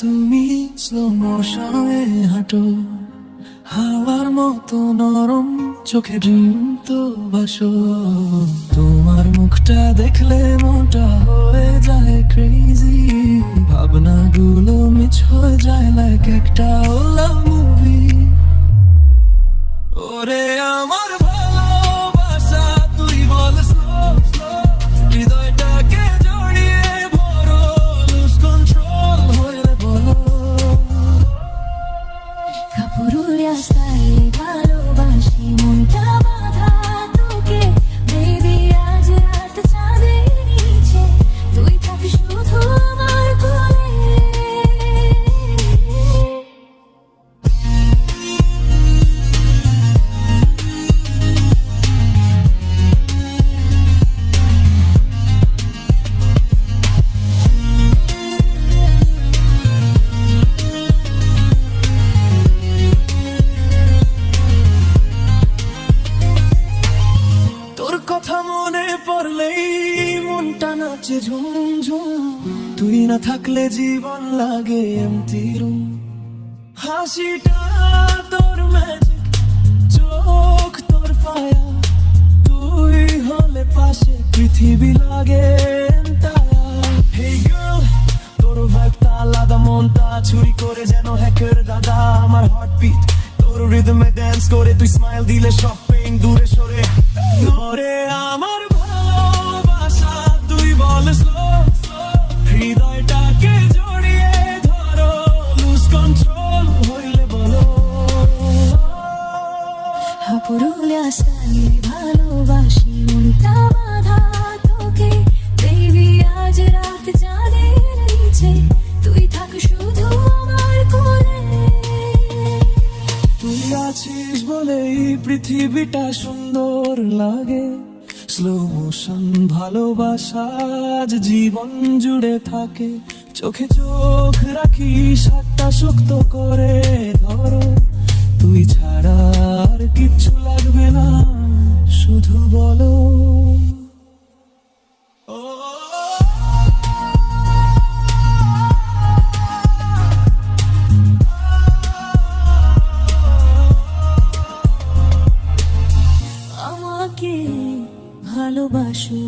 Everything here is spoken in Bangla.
তুমি স্লো মোশনে হাঁটো, হাওয়ার মতো নরম চোখে ড্রিম তো বাসো। তোমার মুখটা দেখলে মনটা হয়ে যায় ক্রেজি, ভাবনাগুলো মিছ হয়ে যায় লাইক একটা লাভ মুভি। ওরে আমার ভালোবাসা তুই বল slow, slow, হৃদয়টাকে জড়িয়ে ভরো, লুজ কন্ট্রোল হয়ে বলো। কাপুরুলিয়া স্টাইলে ভালোবাসি, মনটা বাঁধা তোকে বেবি, আজ রাত চাঁদের নিচে তুই থাকিস শুধু আমার কোলে। তোর কথা মনে পড়লেই মনটা নাচে ঝুমঝুম, তুই না থাকলে জীবন লাগে এমটি রুম। হাসিটা তোর ম্যাজিক, চোখ তোর ফায়ার, তুই হলে পাশে পৃথিবী লাগে entire। Hey girl, তোর ভাইবটা আলাদা, মনটা চুরি করে যেন হ্যাকার দাদা আমার হার্টবিট। তোর রিদমে ড্যান্স করে তুই স্মাইল দিলে সব পেইন দূরে সরে। ওরে আমার ভালোবাসা তুই বল slow, slow, হৃদয়টাকে জড়িয়ে ধরো, লুজ কন্ট্রোল হইলে বলো। কাপুরুলিয়া স্টাইলে ভালোবাসি, মনটা বাঁধা তোকে বেবি, আজ রাত চাঁদের নিচে তুই থাক শুধু আমার কোলে। তুই আছিস বলেই পৃথিবীটা সুন্দর লাগে, স্লো মোশন ভালোবাসা আজ জীবন জুড়ে থাকে। চোখে চোখ রাখিস, হাতটা শক্ত করে ধরো, তুই ছাড়া আর কিচ্ছু লাগবে না, শুধু বলো। ও আমাকে ভালোবাসো।